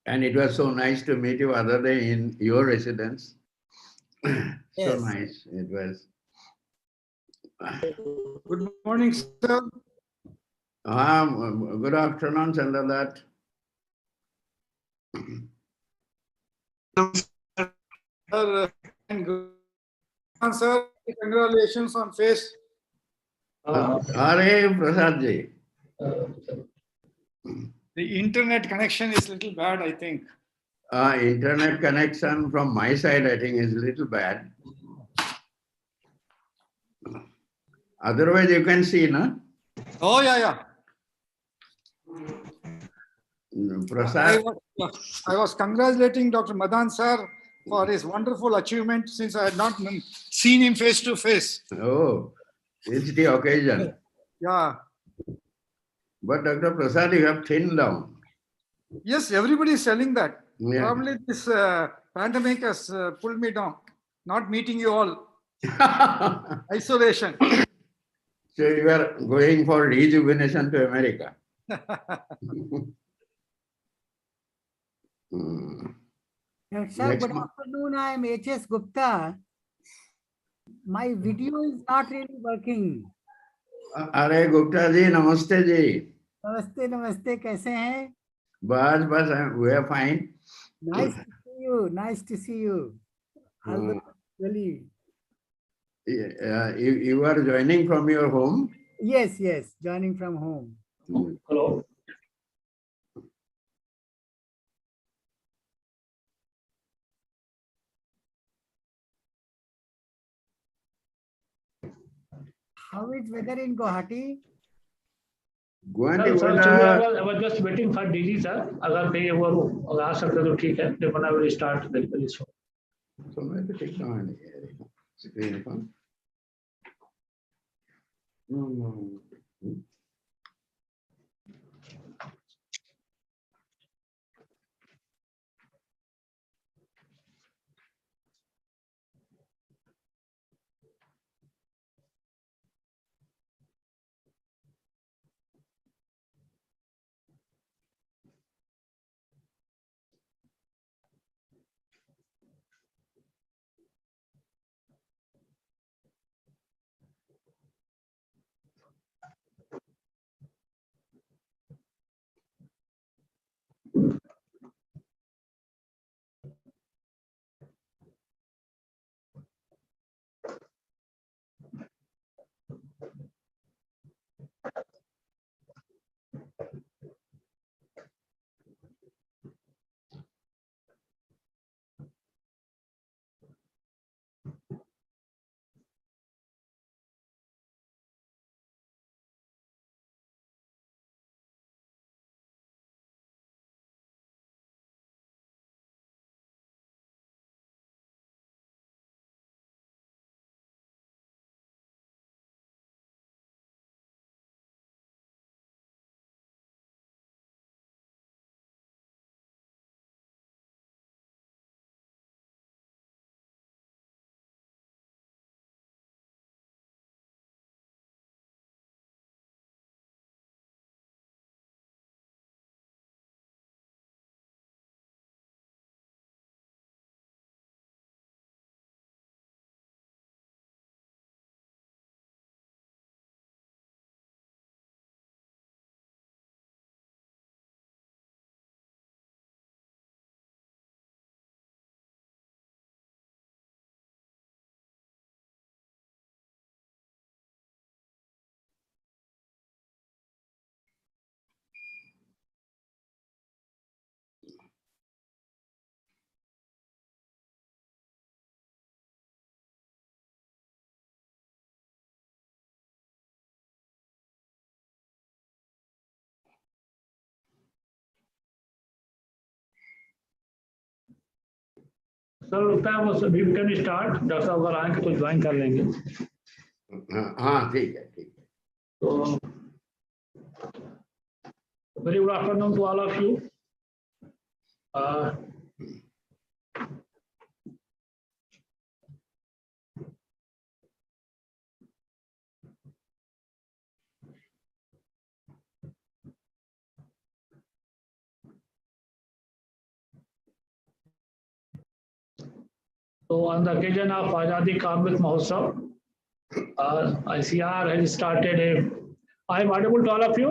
And it was so nice to meet you other day in your residence. So Yes. nice it was. Good morning, sir. Good afternoon, Chandradat. Sir, sir, congratulations on face. Hare Prasad ji. The internet connection is a little bad, I think. Internet connection from my side, I think, is a little bad. Otherwise, you can see, no? Oh, yeah. Prasad. I was congratulating Dr. Madan sir for his wonderful achievement since I had not seen him face to face. Oh, it's the occasion. Yeah. But Dr. Prasad, you have thinned down. Yes, everybody is telling that. Yeah. Probably this pandemic has pulled me down. Not meeting you all. Isolation. So you are going for rejuvenation to America. Sir, good afternoon. I am H.S. Gupta. My video is not really working. अरे गुप्ता जी नमस्ते जी. नमस्ते नमस्ते, कैसे हैं? बस we are fine. Nice to see you. Nice to see you. Really. You are joining from your home? Yes, joining from home. Hello. How is weather in Guwahati? I was just waiting for DG sir. अगर कहीं वो आ सकते तो ठीक है. Then I will start very soon. So maybe take down screen. No. Sir लगता है वो सभी कैन स्टार्ट. डॉक्टर साहब अगर आए तो ज्वाइन कर लेंगे. हाँ ठीक है. तो very good afternoon to all of you. So on the occasion of Azadi Ka Amrit Mahotsav, ICAR has started a. I am audible to all of you?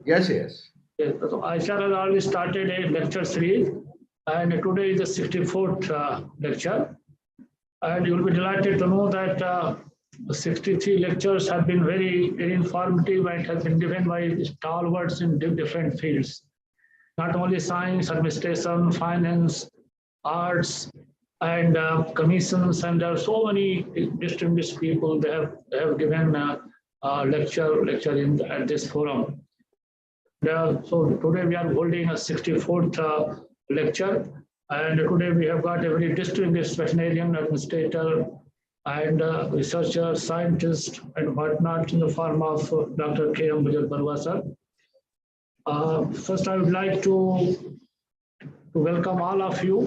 Yes, yes. Yes. So ICAR has already started a lecture series, and today is the 64th lecture. And you will be delighted to know that 63 lectures have been very, very informative and has been given by stalwarts in different fields. Not only science, administration, finance, arts, and commissions, and there are so many distinguished people. They have given lecture at this forum. So today we are holding a 64th lecture, and today we have got a very distinguished veterinarian, administrator, and researcher, scientist, and whatnot in the form of Dr. K.M. Bajal Barua sir. First, I would like to welcome all of you,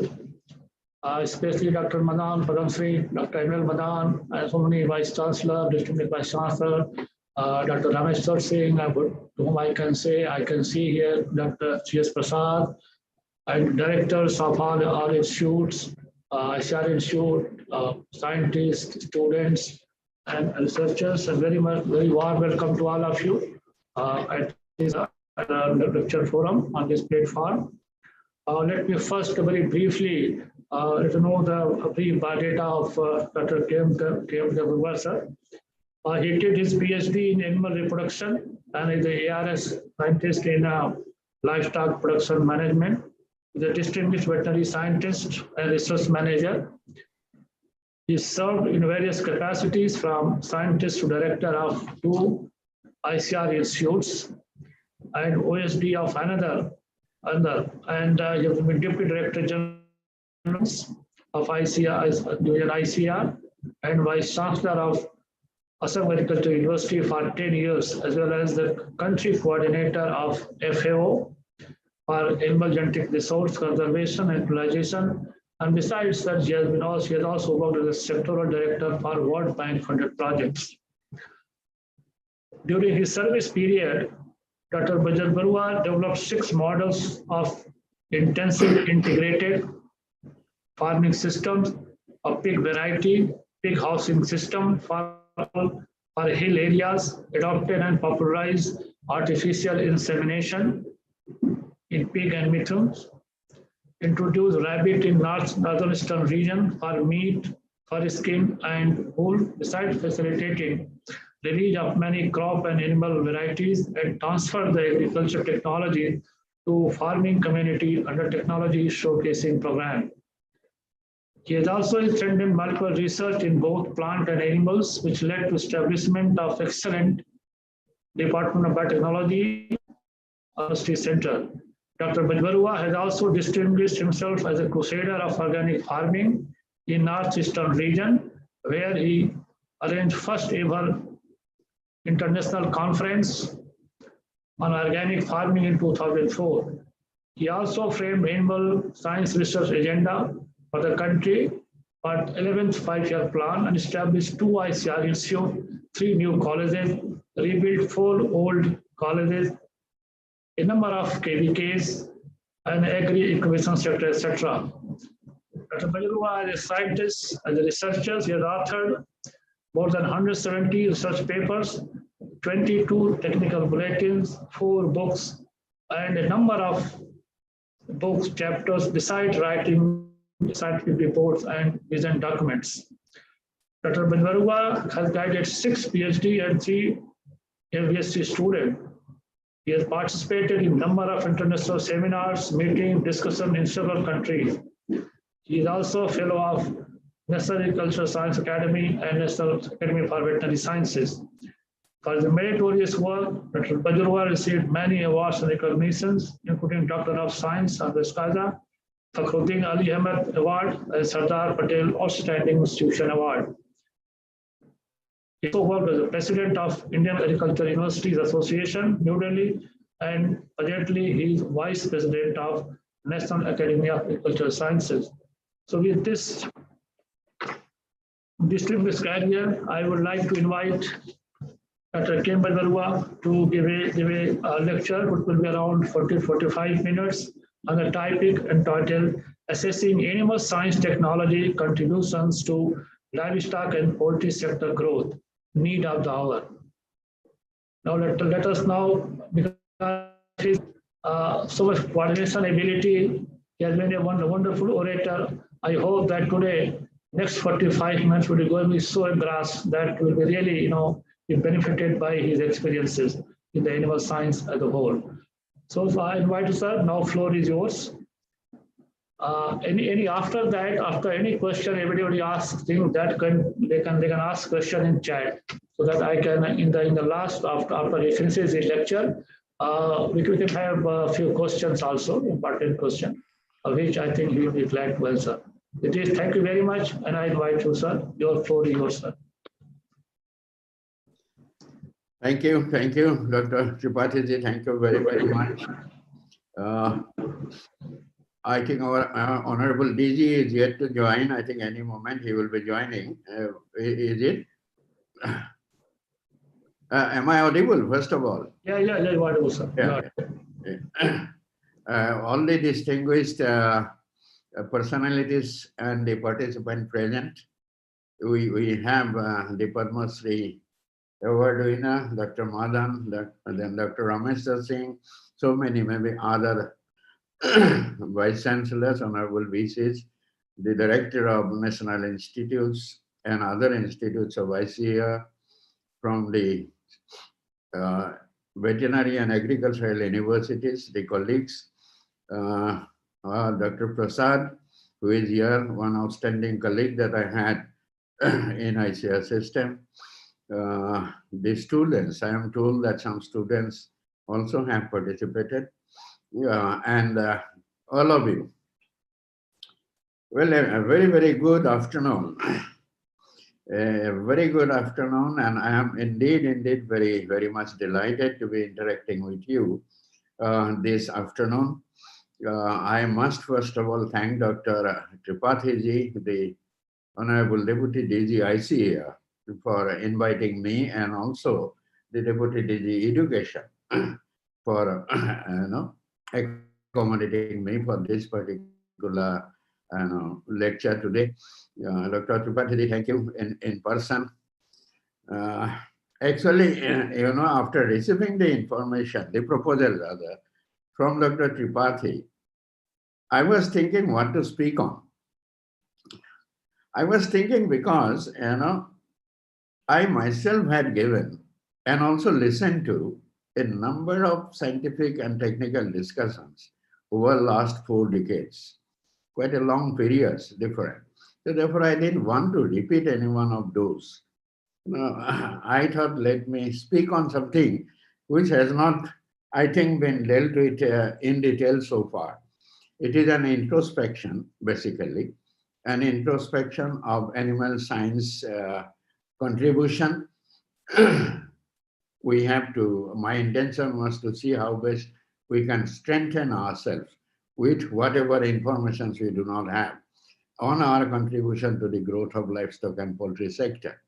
especially Dr. Madan Padamsri, Dr. Emil Madan, and so many Vice Chancellor, Distinguished Vice Chancellor, Dr. Rameshwar Singh, to whom I can see here Dr. C.S. Prasad, and directors of all institutes, ICAR Institute, scientists, students, and researchers. And very warm welcome to all of you at this lecture forum on this platform. Let me first very briefly let you know the brief biodata of Dr. K.M. Barua sir. He did his PhD in animal reproduction and is the ARS scientist in livestock production management. He's a distinguished veterinary scientist and research manager. He served in various capacities from scientist to director of 2 ICAR institutes and OSD of another, and he has been deputy director general of ICAR and vice chancellor of Assam Agricultural University for 10 years, as well as the country coordinator of FAO for animal genetic resource conservation and utilization. And besides that, she has also worked as a sectoral director for World Bank funded projects. During his service period, Dr. Bajal Barua developed 6 models of intensive integrated farming systems, a pig variety, pig housing system for hill areas, adopted and popularized artificial insemination in pig and mittens, introduced rabbit in northeastern region for meat, fur skin, and wool, besides facilitating the release of many crop and animal varieties, and transfer the agriculture technology to farming community under technology showcasing program. He has also extended multiple research in both plant and animals, which led to establishment of excellent Department of Biotechnology University Center. Dr. Bajal Barua has also distinguished himself as a crusader of organic farming in northeastern region, where he arranged first ever international conference on organic farming in 2004. He also framed animal science research agenda for the country for 11th 5-year plan and established 2 ICAR institutes, 3 new colleges, rebuilt 4 old colleges, a number of KVKs, and agri-incubation sector, etc. Dr. Bajal Barua, as a scientist, as a researcher, he has authored more than 170 research papers, 22 technical bulletins, 4 books, and a number of books, chapters, besides writing scientific reports and vision documents. Dr. Bajal Barua has guided 6 PhD and 3 MSc students. He has participated in a number of international seminars, meetings, discussions in several countries. He is also a fellow of National Agricultural Science Academy and National Academy for Veterinary Sciences. For his meritorious work, Dr. Bajal Barua received many awards and recognitions, including Doctor of Science on the Skaza, Fakhruddin Ali Ahmed Award, and Sardar Patel Outstanding Institution Award. He also worked as the president of Indian Agricultural Universities Association, New Delhi, and presently he is vice president of National Academy of Agricultural Sciences. So with this distinguished career, I would like to invite Dr. K.M. Bajal Barua to give a lecture, which will be around 40-45 minutes. on the topic entitled Assessing Animal Science Technology Contributions to Livestock and Poultry Sector Growth, Need of the Hour. Now let us now, because so much coordination ability, he has been a wonderful orator. I hope that today, next 45 minutes will be going to be so engrossed that will be really, be benefited by his experiences in the animal science as a whole. So I invite you, sir. Now floor is yours. Any after that, after any question, everybody asks things that they can ask question in chat, so that I can in the last after he finishes his lecture, we can have a few questions also, important question, which I think he will be glad to answer. It is, thank you very much, and I invite you, sir. Your floor is yours, sir. Thank you, Dr. Tripathi. Thank you very, very much. I think our Honorable DG is yet to join. I think any moment he will be joining. Is it? Am I audible, first of all? Yeah, you audible, sir. Yeah. All the distinguished personalities and the participant present. We have the Padma Shri award winner, Dr. Madan, then Dr. Ramesh Singh, so many, maybe other Vice Chancellors, Honorable VCs, the Director of National Institutes and other institutes of ICAR, from the veterinary and agricultural universities, the colleagues, Dr. Prasad, who is here, one outstanding colleague that I had in ICAR system. The students, I am told that some students also have participated. And all of you. Well, a very, very good afternoon. A very good afternoon, and I am indeed very, very much delighted to be interacting with you this afternoon. I must first of all thank Dr. Tripathi ji, the Honorable Deputy DG ICAR, for inviting me, and also the Deputy DG Education for accommodating me for this particular lecture today. Dr. Tripathi, thank you in person. Actually, after receiving the information, the proposal rather, from Dr. Tripathi, I was thinking what to speak on. I was thinking because, I myself had given and also listened to a number of scientific and technical discussions over the last 4 decades, quite a long periods, different. So therefore, I didn't want to repeat any one of those. I thought, let me speak on something which has not, I think, been dealt with in detail so far. It is an introspection, basically, an introspection of animal science contribution. We have to, my intention was to see how best we can strengthen ourselves with whatever information we do not have on our contribution to the growth of livestock and poultry sector.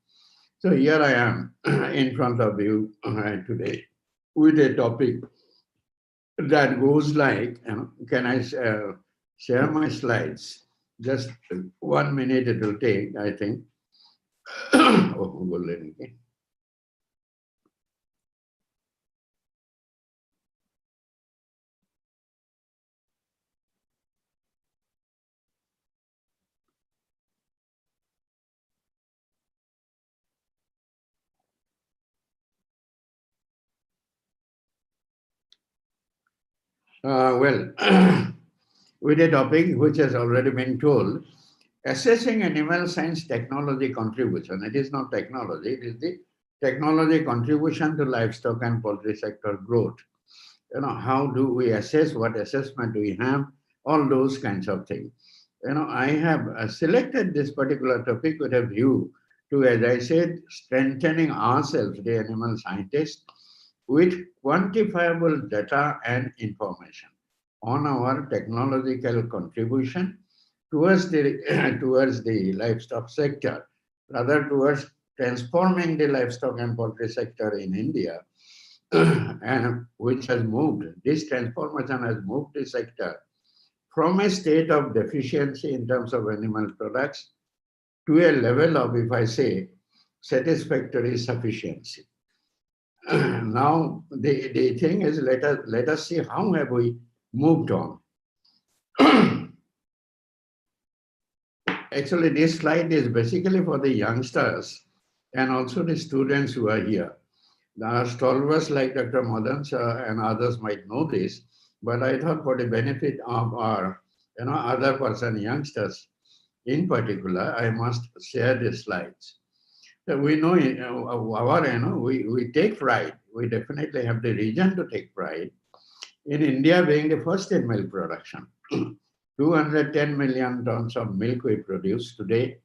So here I am in front of you today with a topic that goes like, can I share my slides? Just 1 minute it will take, I think. Well, with a topic which has already been told, assessing animal science technology contribution. It is not technology, it is the technology contribution to livestock and poultry sector growth. How do we assess, what assessment do we have, all those kinds of things. I have selected this particular topic with a view to, as I said, strengthening ourselves, the animal scientists, with quantifiable data and information on our technological contribution towards the livestock sector, rather towards transforming the livestock and poultry sector in India, and which has moved, this transformation has moved the sector from a state of deficiency in terms of animal products to a level of, if I say, satisfactory sufficiency. Now, the thing is, let us see how have we moved on. Actually, this slide is basically for the youngsters and also the students who are here. Our stalwarts like Dr. Madan sir and others might know this, but I thought for the benefit of our other person, youngsters in particular, I must share the slides. So we know we take pride. We definitely have the reason to take pride in India being the first in milk production. 210 million tons of milk we produce today,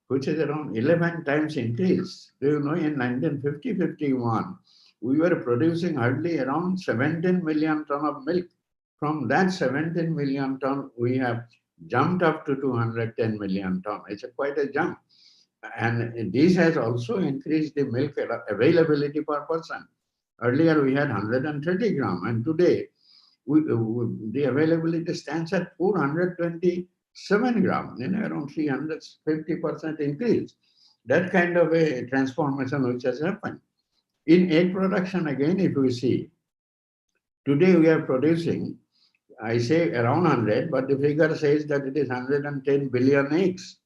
which is around 11 times increase. Do you know, in 1950-51, we were producing hardly around 17 million ton of milk. From that 17 million ton, we have jumped up to 210 million ton. It's quite a jump. And this has also increased the milk availability per person. Earlier we had 130 gram, and today the availability stands at 427 gram, around 350% increase. That kind of a transformation which has happened. In egg production, again, if we see, today we are producing, I say around 100, but the figure says that it is 110 billion eggs.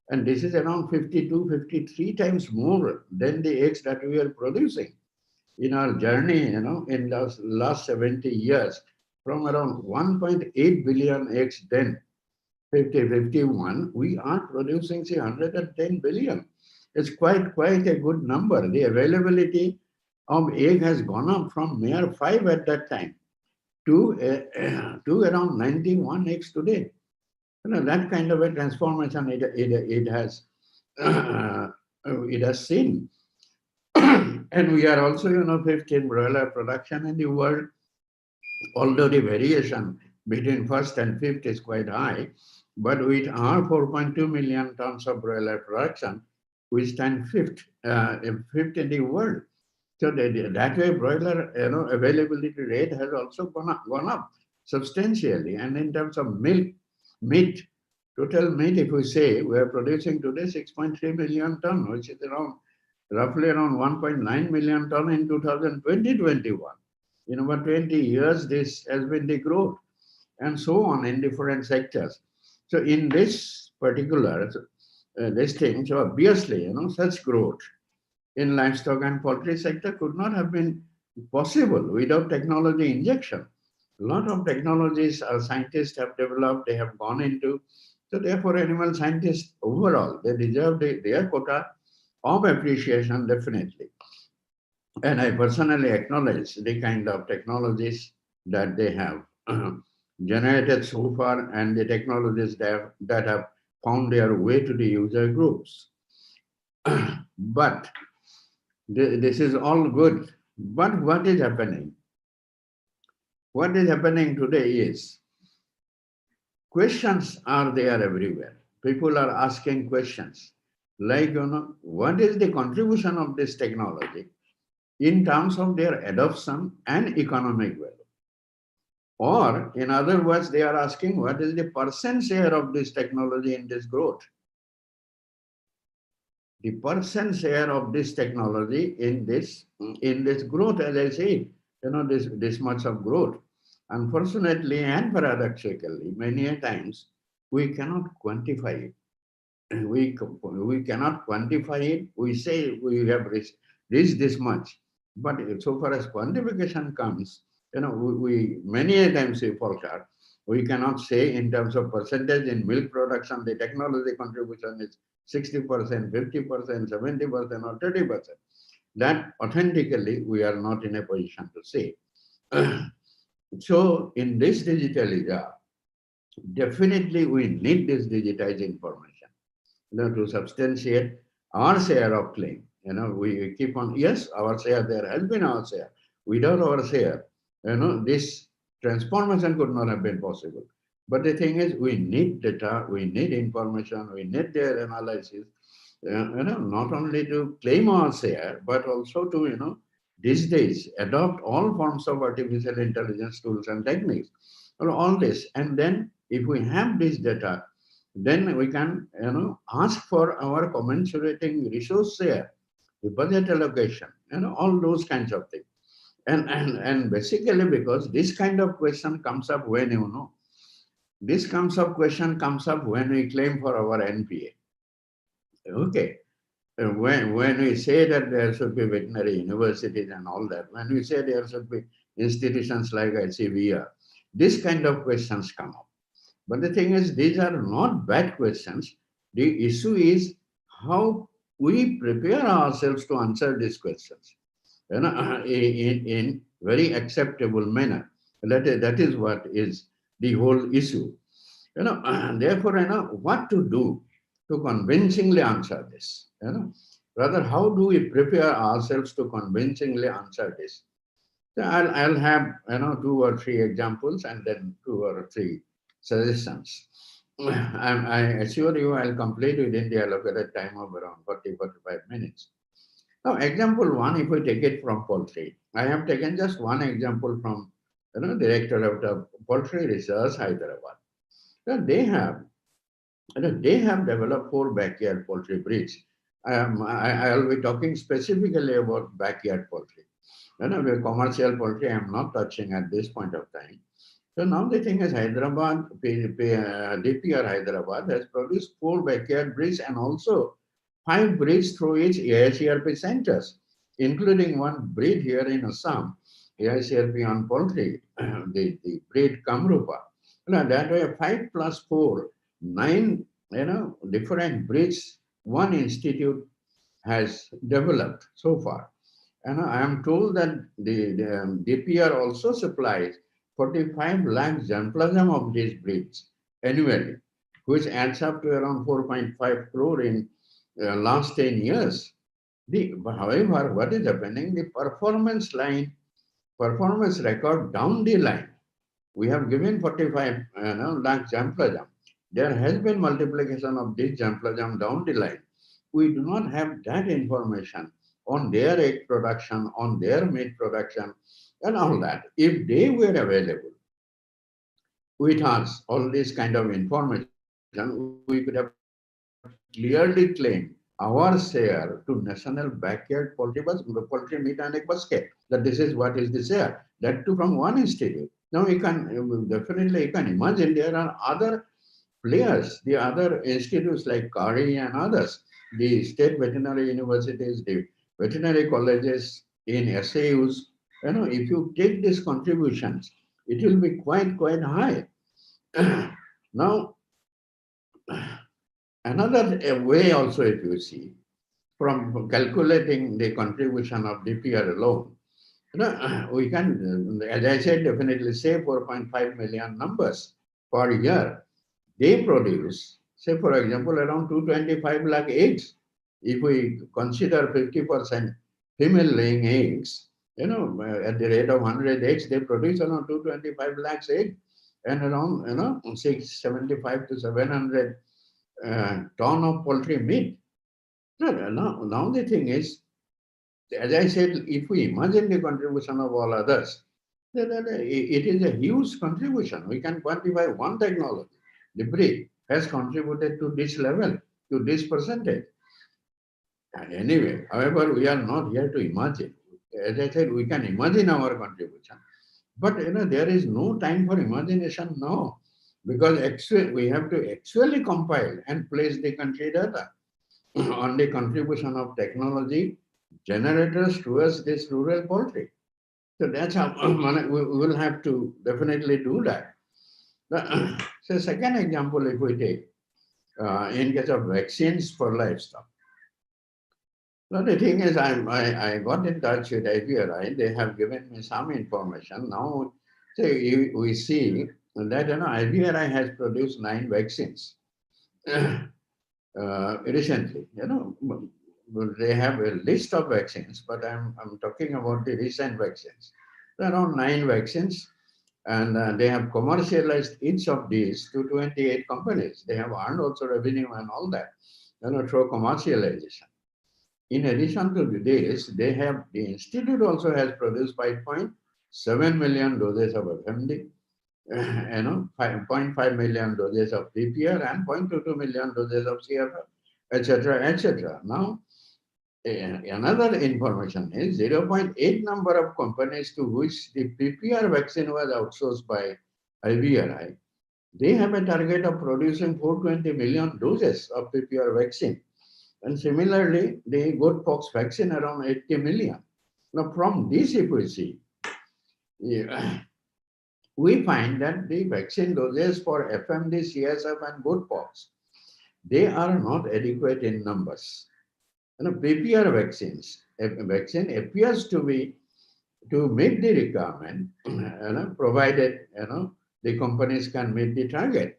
And this is around 52, 53 times more than the eggs that we are producing. In our journey, in the last 70 years, from around 1.8 billion eggs then, 51, we are producing, say, 110 billion. It's quite a good number. The availability of egg has gone up from mere 5 at that time to around 91 eggs today. That kind of a transformation it has seen. And we are also, fifth in broiler production in the world. Although the variation between first and fifth is quite high, but with our 4.2 million tons of broiler production, we stand fifth in the world. So that way, broiler availability rate has also gone up substantially. And in terms of meat, total meat, if we say, we are producing today 6.3 million ton, which is roughly around 1.9 million ton in 2020-21. In about 20 years, this has been the growth, and so on in different sectors. So in this particular this thing, so obviously, such growth in livestock and poultry sector could not have been possible without technology injection. A lot of technologies our scientists have developed, they have gone into. So therefore, animal scientists overall, they deserve their quota of appreciation, definitely. And I personally acknowledge the kind of technologies that they have generated so far and the technologies that have found their way to the user groups. But this is all good. But what is happening? What is happening today is questions are there everywhere. People are asking questions like, what is the contribution of this technology in terms of their adoption and economic value? Or, in other words, they are asking what is the percent share of this technology in this growth? The percent share of this technology in this growth, as I say, this much of growth. Unfortunately and paradoxically, many a times we cannot quantify it. We cannot quantify it. We say we have reached this much. But so far as quantification comes, we many a times say forecast. We cannot say in terms of percentage in milk production, the technology contribution is 60%, 50%, 70%, or 30%. That authentically we are not in a position to say. So in this digital era, definitely we need this digitized information, to substantiate our share of claim. We keep on, yes, our share, there has been our share. Without our share, this transformation could not have been possible. But the thing is, we need data, we need information, we need their analysis, not only to claim our share, but also to, these days, adopt all forms of artificial intelligence tools and techniques. or all this. And then if we have this data, then we can ask for our commensurating resource share, the budget allocation, all those kinds of things. And basically because this kind of question comes up when this question comes up when we claim for our NPA. Okay. When we say that there should be veterinary universities and all that, when we say there should be institutions like ICVR, this kind of questions come up. But the thing is, these are not bad questions. The issue is how we prepare ourselves to answer these questions, in very acceptable manner. That is what is the whole issue. Therefore, what to do to convincingly answer this. Rather, how do we prepare ourselves to convincingly answer this? So I'll have 2 or 3 examples and then 2 or 3 suggestions. I assure you I'll complete within the allocated time of around 40-45 minutes. Now, example 1, if we take it from poultry, I have taken just one example from Director of the Poultry Research, Hyderabad. Now, they have developed 4 backyard poultry breeds. I'll be talking specifically about backyard poultry. The commercial poultry I'm not touching at this point of time. So now the thing is Hyderabad, DPR Hyderabad has produced 4 backyard breeds and also 5 breeds through its AICRP centers, including one breed here in Assam, AICRP on poultry, the breed Kamrupa. That way 5 plus 4, 9, different breeds one institute has developed so far. And I am told that the DPR also supplies 45 lakh germplasm of these breeds annually, which adds up to around 4.5 crore in last 10 years. However, what is happening, the performance record down the line, we have given 45 lakh germplasm. There has been multiplication of this germplasm down the line. We do not have that information on their egg production, on their meat production, and all that. If they were available with us, all this kind of information, we could have clearly claimed our share to national backyard poultry meat and egg basket, that this is what is the share, that too from one institute. Now you can definitely imagine there are other players, the other institutes like KARI and others, the state veterinary universities, the veterinary colleges in SAUs. If you take these contributions, it will be quite high. Now, another way also, if you see, from calculating the contribution of DPR alone, we can, as I said, definitely say 4.5 million numbers per year. They produce, say for example, around 225 lakh eggs. If we consider 50% female laying eggs, at the rate of 100 eggs, they produce around 225 lakhs eggs and around 675 to 700 ton of poultry meat. Now the thing is, as I said, if we imagine the contribution of all others, then it is a huge contribution. We can quantify one technology. The breed has contributed to this level, to this percentage. And anyway, however, we are not here to imagine. As I said, we can imagine our contribution. But there is no time for imagination now, because actually we have to actually compile and place the country data on the contribution of technology generators towards this rural poultry. So that's how we will have to definitely do that. So second example, if we take in case of vaccines for livestock. Now the thing is, I got in touch with ICAR. They have given me some information. Now, we see that ICAR has produced 9 vaccines recently. They have a list of vaccines, but I'm talking about the recent vaccines. Around 9 vaccines, and they have commercialized each of these to 28 companies. They have earned also revenue and all that, through commercialization. In addition to this, the institute also has produced 5.7 million doses of FMD, 0.5 million doses of PPR and 0.22 million doses of CFR, etc., etc. Now, another information is 0.8 number of companies to which the PPR vaccine was outsourced by IBRI. They have a target of producing 420 million doses of PPR vaccine. And similarly, the goatpox vaccine around 80 million. Now, from this, if we see, we find that the vaccine doses for FMD, CSF, and goatpox, they are not adequate in numbers. PPR vaccines, a vaccine appears to be to meet the requirement, provided the companies can meet the target.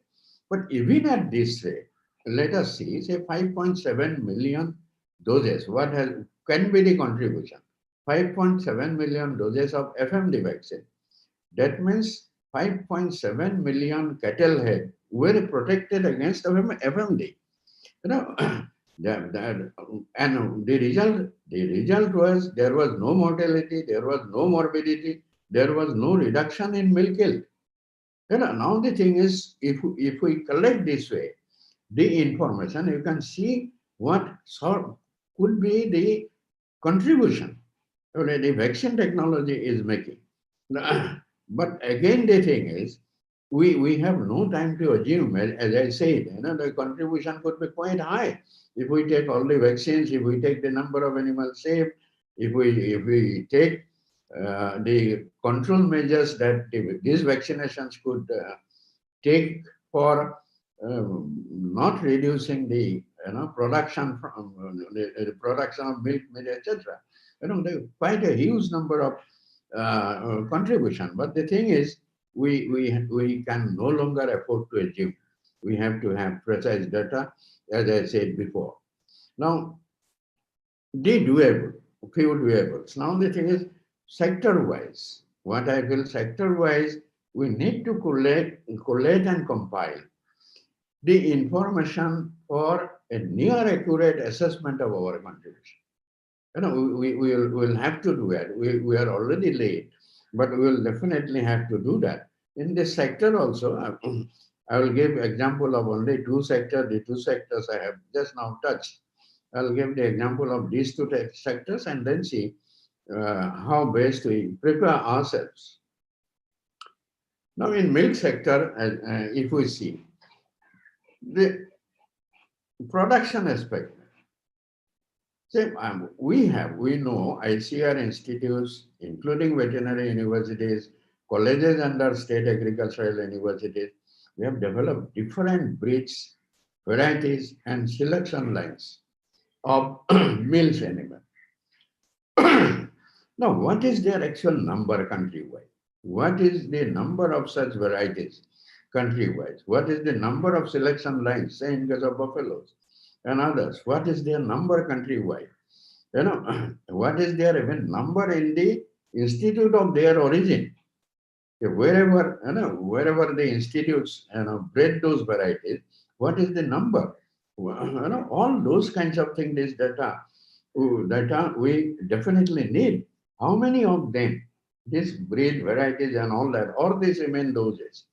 But even at this rate, let us see, say 5.7 million doses. What can be the contribution? 5.7 million doses of FMD vaccine. That means 5.7 million cattle head were protected against FMD. And the result was there was no mortality, there was no morbidity, there was no reduction in milk yield. Now the thing is, if we collect this way, the information, you can see what sort could be the contribution the vaccine technology is making. But again, the thing is, we have no time to assume, as I said, the contribution could be quite high. If we take all the vaccines, if we take the number of animals saved, if we take the control measures that these vaccinations could take for not reducing the production from the production of milk, meat, etc. Quite a huge number of contribution. But the thing is, we can no longer afford to assume. We have to have precise data, as I said before. Now, the doable, few doables. Now the thing is, sector-wise, what I feel sector-wise, we need to collect and compile the information for a near accurate assessment of our contribution. We'll have to do that. We are already late, but we will definitely have to do that. In this sector also, I will give example of only two sectors, the two sectors I have just now touched. I'll give the example of these two sectors and then see how best we prepare ourselves. Now in milk sector, if we see the production aspect, we know ICAR institutes, including veterinary universities, colleges under state agricultural universities, we have developed different breeds, varieties, and selection lines of milk animals. Now, what is their actual number countrywide? What is the number of such varieties countrywide? What is the number of selection lines, say in case of buffaloes and others? What is their number countrywide? What is their even number in the institute of their origin? Wherever the institutes bred those varieties, what is the number? All those kinds of things is data we definitely need. How many of them, these breed varieties and all that, or these remain doses,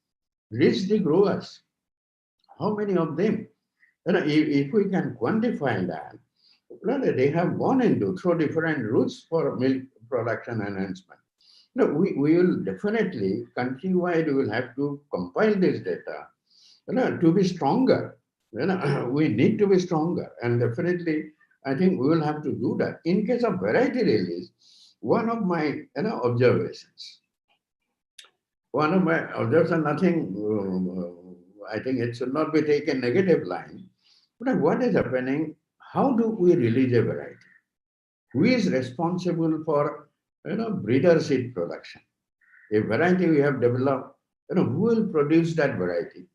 reach the growers? How many of them? If we can quantify that, they have gone into through different routes for milk production enhancement. We will definitely, countrywide, we will have to compile this data to be stronger. We need to be stronger, and definitely, I think we will have to do that. In case of variety release, one of my observations, nothing, I think it should not be taken negative line, but what is happening, how do we release a variety? Who is responsible for breeder seed production? A variety we have developed, who will produce that variety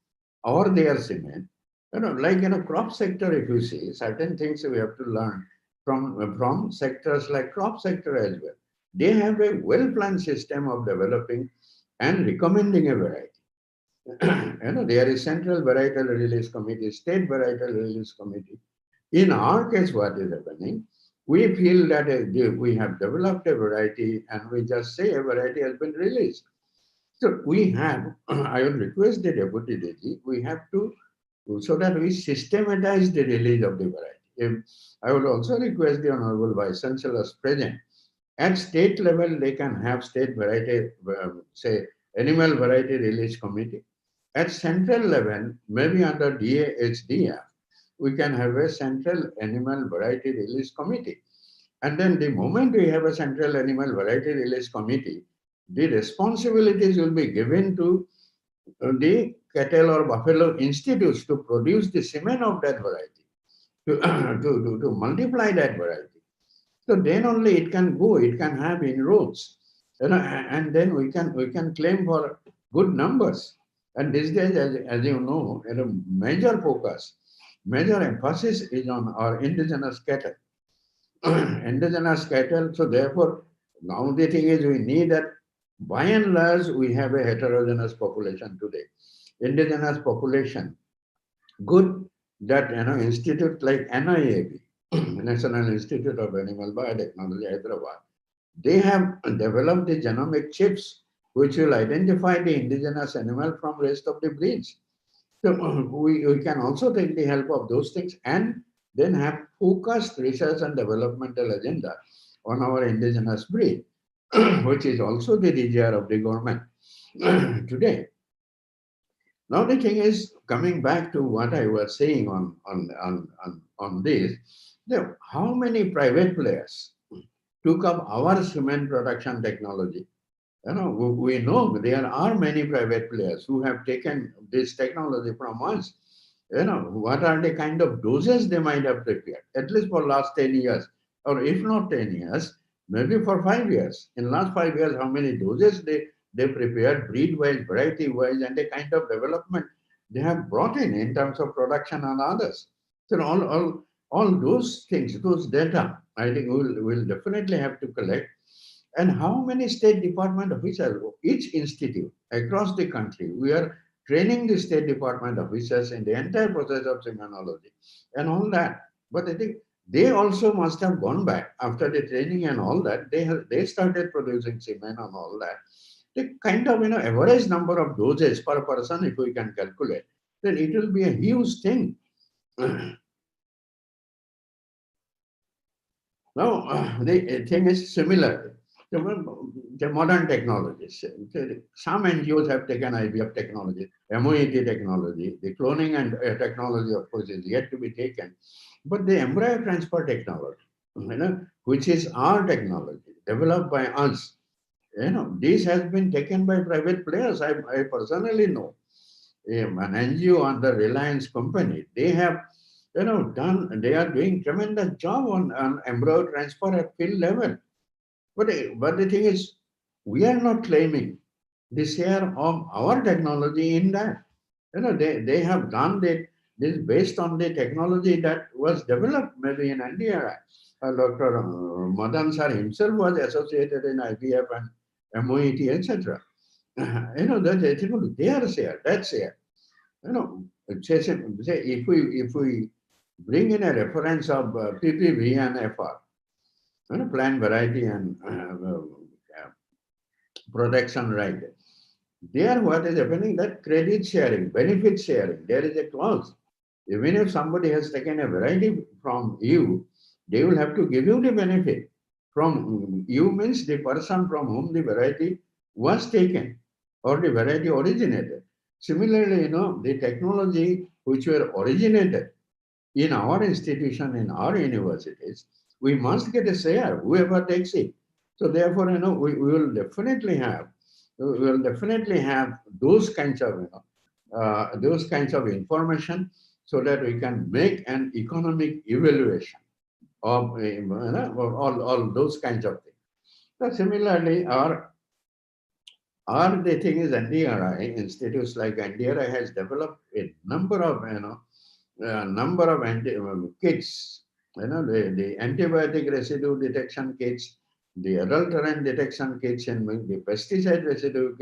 or their semen? Like crop sector, if you see, certain things we have to learn from sectors like crop sector as well. They have a well-planned system of developing and recommending a variety. There is central varietal release committee, state varietal release committee. In our case, what is happening? We feel that we have developed a variety and we just say a variety has been released. So we have, I would request the Deputy DG, we have to, so that we systematize the release of the variety. I would also request the Honorable Vice Chancellors present. At state level, they can have state variety, say, animal variety release committee. At central level, maybe under DAHDF, we can have a central animal variety release committee. And then the moment we have a central animal variety release committee, the responsibilities will be given to the cattle or buffalo institutes to produce the semen of that variety, to multiply that variety. So then only it can go, it can have inroads, and then we can claim for good numbers. And these days, as you know, major focus, major emphasis is on our indigenous cattle. Indigenous cattle. So therefore, now the thing is we need that by and large we have a heterogeneous population today. Indigenous population, good that institute like NIAB, National Institute of Animal Biotechnology, Hyderabad, they have developed the genomic chips which will identify the indigenous animal from rest of the breeds. So we can also take the help of those things and then have focused research and developmental agenda on our indigenous breed, which is also the DGR of the government today. Now the thing is, coming back to what I was saying on this, how many private players took up our cement production technology? We know there are many private players who have taken this technology from us. What are the kind of doses they might have prepared, at least for last 10 years, or if not 10 years, maybe for 5 years. In last 5 years, how many doses they prepared, breed-wise, variety-wise, and the kind of development they have brought in terms of production and others. So all those things, those data, I think we'll definitely have to collect. And how many State Department officers, each institute across the country, we are training the State Department officers in the entire process of semanology and all that. But I think they also must have gone back after the training and all that. They started producing semen and all that. The kind of average number of doses per person, if we can calculate, then it will be a huge thing. Now, the thing is similar. The modern technologies. Some NGOs have taken IVF technology, MOET technology, the cloning and technology, of course, is yet to be taken. But the embryo transfer technology, which is our technology, developed by us, this has been taken by private players. I personally know an NGO under Reliance company. They have they are doing tremendous job on embryo transfer at field level. But the thing is, we are not claiming the share of our technology in that. They have done this based on the technology that was developed maybe in India. Dr. Madan Sir himself was associated in IVF and MOET, etc. That they are share, that's share. Say if we bring in a reference of PPV and FR, plant variety and protection right. There what is happening, that credit sharing, benefit sharing, there is a clause. Even if somebody has taken a variety from you, they will have to give you the benefit. From you means the person from whom the variety was taken or the variety originated. Similarly, the technology which were originated in our institution, in our universities, we must get a share, whoever takes it. So therefore, we will definitely have those kinds of information so that we can make an economic evaluation of all those kinds of things. So similarly, the thing is NDRI, institutes like NDRI has developed a number of kits, the antibiotic residue detection kits, the adulterant detection kits in milk, the pesticide residue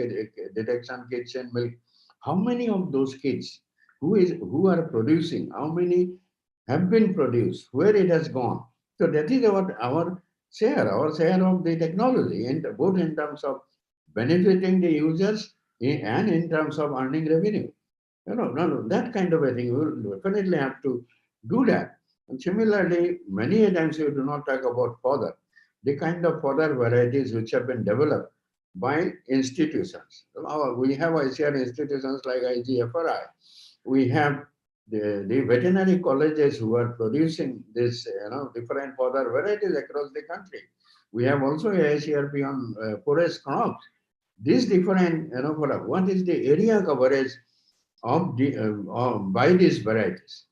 detection kits in milk. How many of those kits, who are producing, how many have been produced, where it has gone? So that is our share of the technology, and both in terms of benefiting the users and in terms of earning revenue. No, that kind of a thing. We will definitely have to do that. And similarly, many times you do not talk about fodder, the kind of fodder varieties which have been developed by institutions. We have ICAR institutions like IGFRI. We have the veterinary colleges who are producing this, different fodder varieties across the country. We have also ICRP on forest crops. These different, what is the area coverage of the by these varieties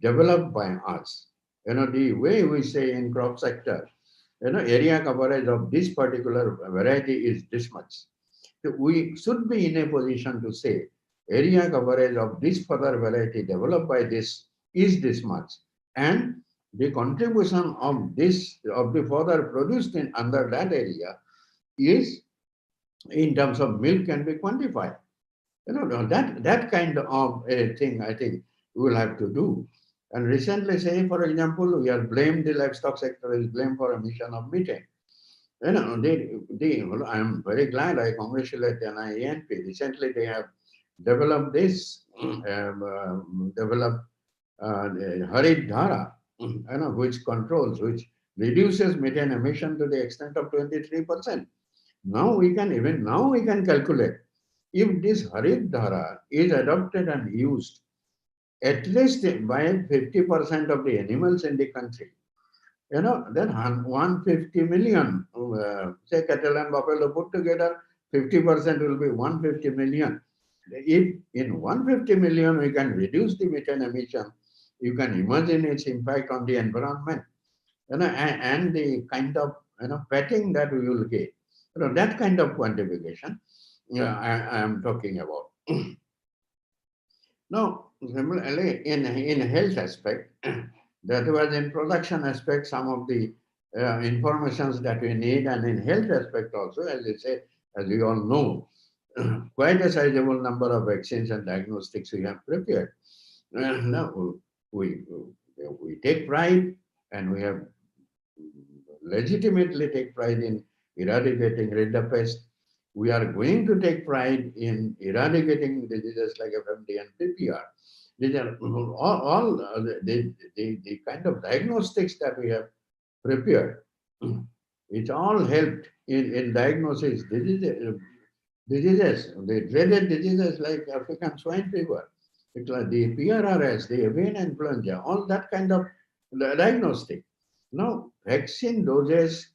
developed by us? The way we say in crop sector, area coverage of this particular variety is this much. So we should be in a position to say area coverage of this further variety developed by this is this much, and the contribution of the further produced in under that area is in terms of milk can be quantified. That kind of a thing I think we will have to do. And recently, say for example, we are blamed, the livestock sector is blamed for emission of methane. I am very glad, I congratulate the NIANP. Recently, they have developed this, developed Harit Dhara, which controls, which reduces methane emission to the extent of 23%. Now we can calculate if this Harit Dhara is adopted and used at least by 50% of the animals in the country, then 150 million, say cattle and buffalo put together, 50% will be 150 million. If in 150 million we can reduce the methane emission, you can imagine its impact on the environment, and the kind of petting that we will get. That kind of quantification I am talking about. Now, similarly, in health aspect, that was in production aspect, some of the informations that we need, and in health aspect also, as I say, as we all know, quite a sizable number of vaccines and diagnostics we have prepared. Now, we take pride, and we have legitimately take pride in eradicating rinderpest. We are going to take pride in eradicating diseases like FMD and PPR. These are all the kind of diagnostics that we have prepared. It all helped in diagnosis diseases, the dreaded diseases like African swine fever, the PRRS, the avian influenza, all that kind of diagnostic. Now, vaccine doses,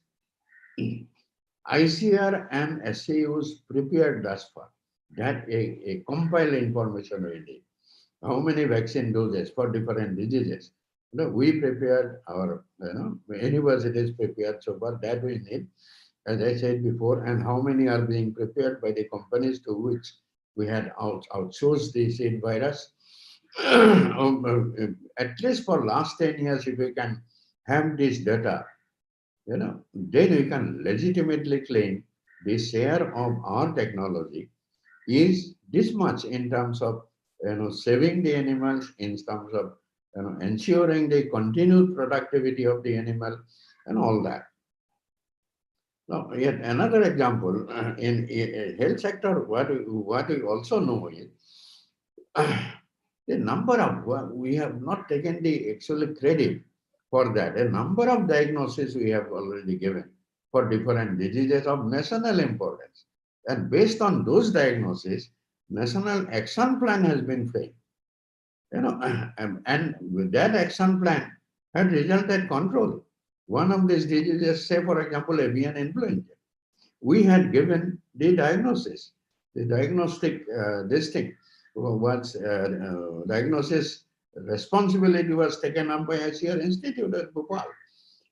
ICR and SCUs prepared thus far, that a compiled information we need. How many vaccine doses for different diseases? We prepared, our universities prepared so far, that we need, as I said before, and how many are being prepared by the companies to which we had outsourced the seed virus. At least for last 10 years, if we can have this data, then we can legitimately claim the share of our technology is this much in terms of saving the animals, in terms of ensuring the continued productivity of the animal and all that. Now, yet another example in health sector, what we also know is the number of, we have not taken the actual credit for that. A number of diagnoses we have already given for different diseases of national importance. And based on those diagnoses, national action plan has been framed. And with that action plan had resulted control. One of these diseases, say for example, avian influenza. We had given the diagnosis, the diagnostic this thing was diagnosis responsibility was taken up by ICAR Institute at Bhopal.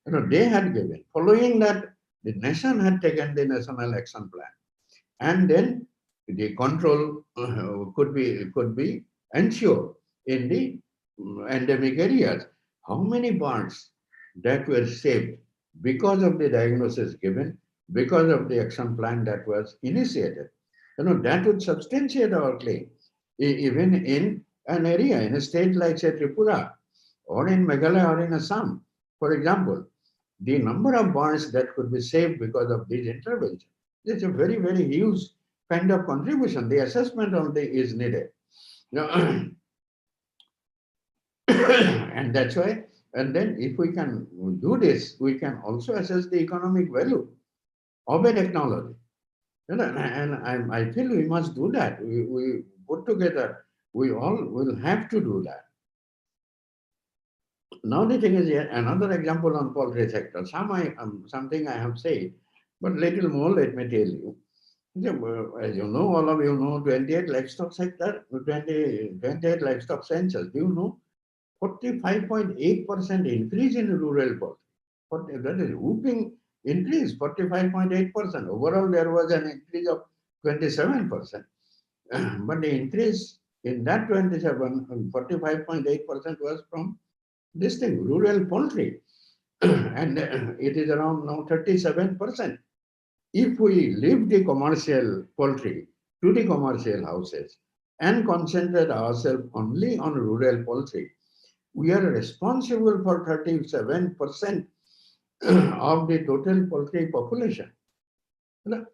They had given. Following that, the nation had taken the national action plan, and then the control could be ensured in the endemic areas. How many birds that were saved because of the diagnosis given, because of the action plan that was initiated? That would substantiate our claim. Even in an area, in a state like, say, Tripura, or in Meghalaya, or in Assam, for example, the number of birds that could be saved because of these interventions is a very, very huge kind of contribution. The assessment only is needed. And that's why, and then if we can do this, we can also assess the economic value of a technology. And I feel we must do that. We put together, we all will have to do that. Now the thing is, another example on poultry sector. Something I have said, but little more, let me tell you. As you know, all of you know, 28 livestock sector, 28 livestock census. Do you know 45.8% increase in rural poultry? That is whooping increase, 45.8%. Overall, there was an increase of 27%. But the increase in that 45.8% was from this thing, rural poultry. And it is around now 37%. If we leave the commercial poultry to the commercial houses and concentrate ourselves only on rural poultry, we are responsible for 37% of the total poultry population. So,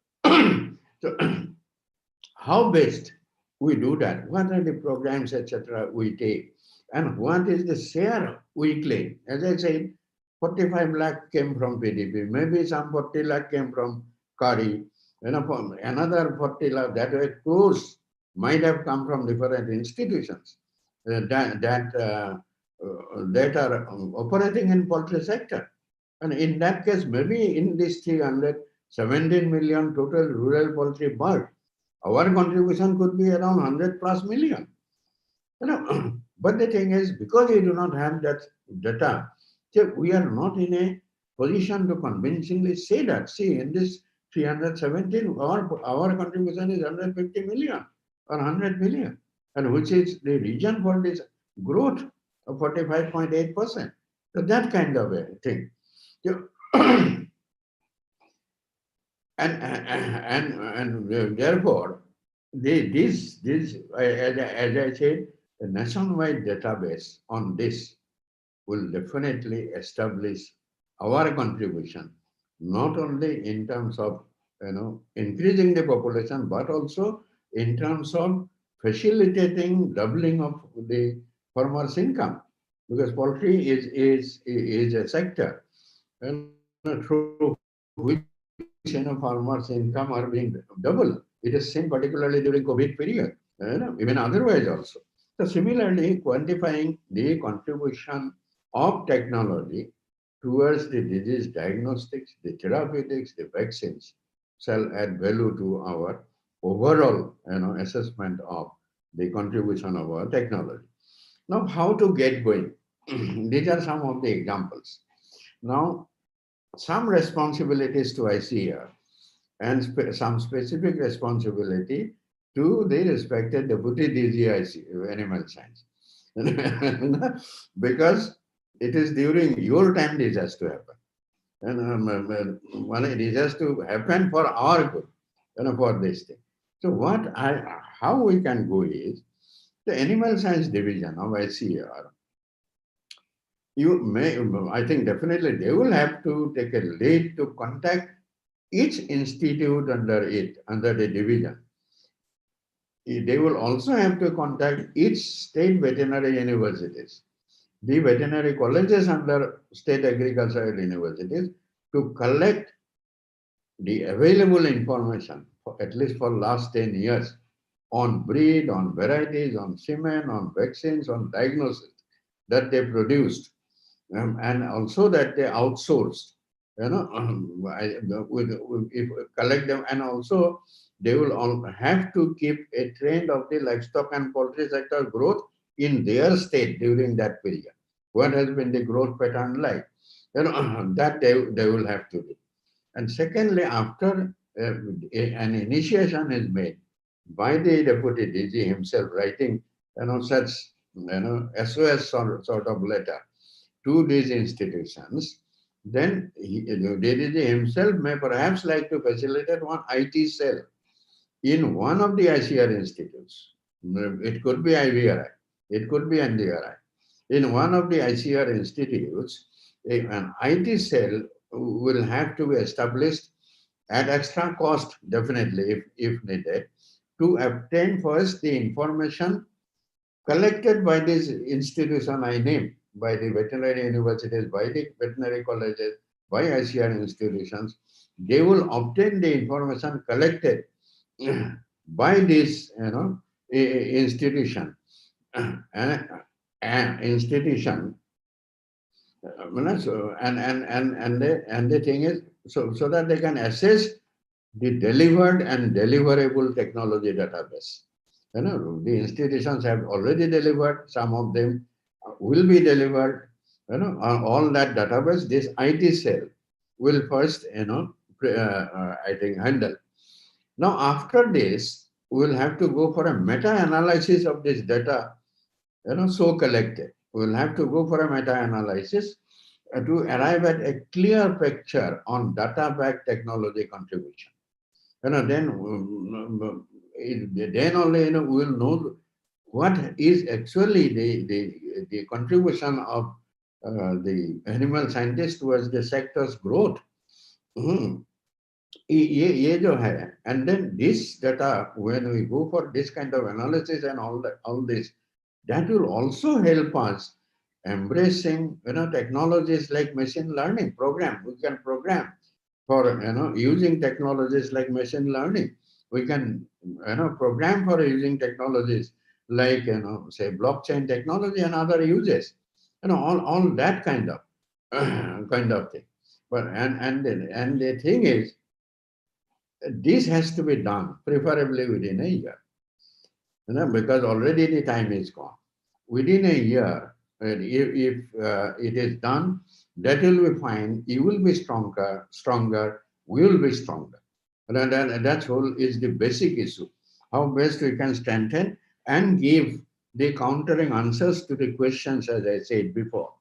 how best we do that? What are the programs, etc., we take? And what is the share we claim? As I said, 45 lakh came from PDP, maybe some 40 lakh came from Kari, another 40 lakh, that way crores might have come from different institutions that are operating in poultry sector. And in that case, maybe in this 317 million total rural poultry bird, our contribution could be around 100 plus million. But the thing is, because we do not have that data, so we are not in a position to convincingly say that. See, in this 317, our contribution is 150 million or 100 million, and which is the reason for this growth of 45.8%. So that kind of a thing. So, and therefore, this as I said, the nationwide database on this will definitely establish our contribution, not only in terms of increasing the population, but also in terms of facilitating doubling of the farmers' income, because poultry is a sector through which farmers' income are being double. It is seen particularly during COVID period, even otherwise also. So similarly, quantifying the contribution of technology towards the disease diagnostics, the therapeutics, the vaccines shall add value to our overall assessment of the contribution of our technology. Now, how to get going? These are some of the examples. Now, some responsibilities to ICAR and some specific responsibility to the respected Deputy DG Animal Science. Because it is during your time this has to happen. And it has to happen for our good, for this thing. So how we can go is, the Animal Science Division of ICAR, I think definitely they will have to take a lead to contact each institute under the division. They will also have to contact each state veterinary universities, the veterinary colleges under state agricultural universities, to collect the available information, at least for last 10 years, on breed, on varieties, on semen, on vaccines, on diagnosis that they produced, and also that they outsourced. Collect them, and also they will all have to keep a trend of the livestock and poultry sector growth in their state during that period. What has been the growth pattern like? That they will have to do. And secondly, after an initiation is made by the Deputy DG himself, writing such SOS sort of letter to these institutions, then the DG himself may perhaps like to facilitate one IT cell in one of the ICAR institutes. It could be IVRI, it could be NDRI. In one of the ICAR institutes, an IT cell will have to be established at extra cost, definitely, if needed, to obtain first the information collected by this institution I named, by the veterinary universities, by the veterinary colleges, by ICAR institutions. They will obtain the information collected by this, institution, and institution. So, and the thing is, so that they can assess the delivered and deliverable technology database. The institutions have already delivered, some of them will be delivered, all that database, this IT cell will first, I think, handle. Now, after this, we'll have to go for a meta-analysis of this data, so collected. We'll have to go for a meta-analysis to arrive at a clear picture on data-backed technology contribution. Then only we'll know what is actually the contribution of the animal scientist towards the sector's growth. ये जो है, and then this data, when we go for this kind of analysis and all this, that will also help us embracing technologies like machine learning program. We can program for using technologies like machine learning. We can program for using technologies like say blockchain technology and other uses. All that kind of thing. But and the thing is, this has to be done preferably within a year. Because already the time is gone. Within a year, if it is done, that will be fine. You will be stronger, we will be stronger. And that whole is the basic issue. How best we can strengthen and give the countering answers to the questions, as I said before.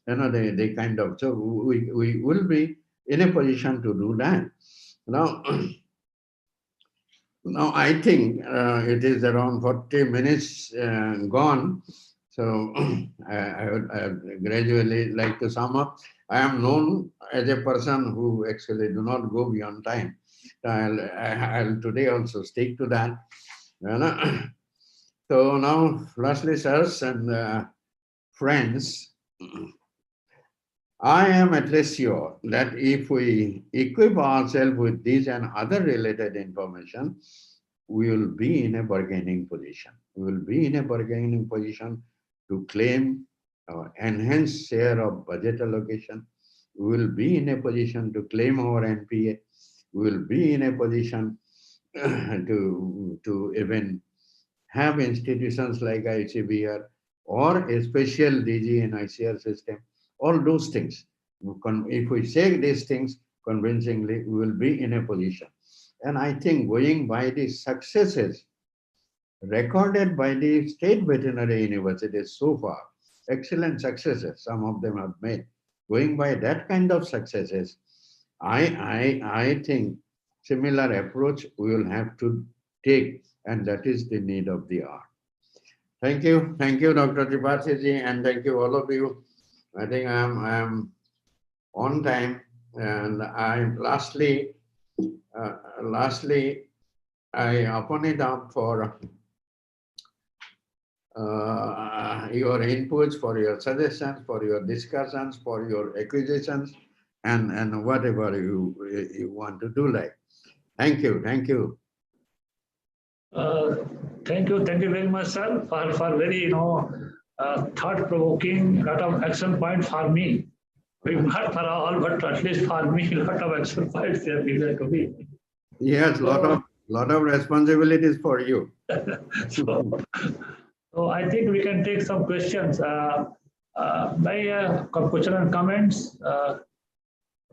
They kind of, so we will be in a position to do that. Now, now I think it is around 40 minutes gone. So I would gradually like to sum up. I am known as a person who actually do not go beyond time. I'll today also stick to that. So now, lastly, sirs and friends, I am at least sure that if we equip ourselves with these and other related information, we will be in a bargaining position. We will be in a bargaining position to claim enhanced share of budget allocation. We will be in a position to claim our NPA. We will be in a position to even have institutions like ICBR or a special DG and ICR system. All those things. If we say these things convincingly, we will be in a position. And I think going by the successes recorded by the state veterinary universities so far, excellent successes some of them have made. Going by that kind of successes, I think similar approach we will have to take, and that is the need of the hour. Thank you, Dr. Tripathi ji, and thank you all of you. I think I am on time, and lastly, I open it up for your inputs, for your suggestions, for your discussions, for your acquisitions, and whatever you want to do like. Thank you. Thank you very much, sir, for very thought-provoking, lot of action points for me. Not for all, but at least for me, a lot of action points have given to me. Yes, lot of responsibilities for you. So I think we can take some questions. Question and comments.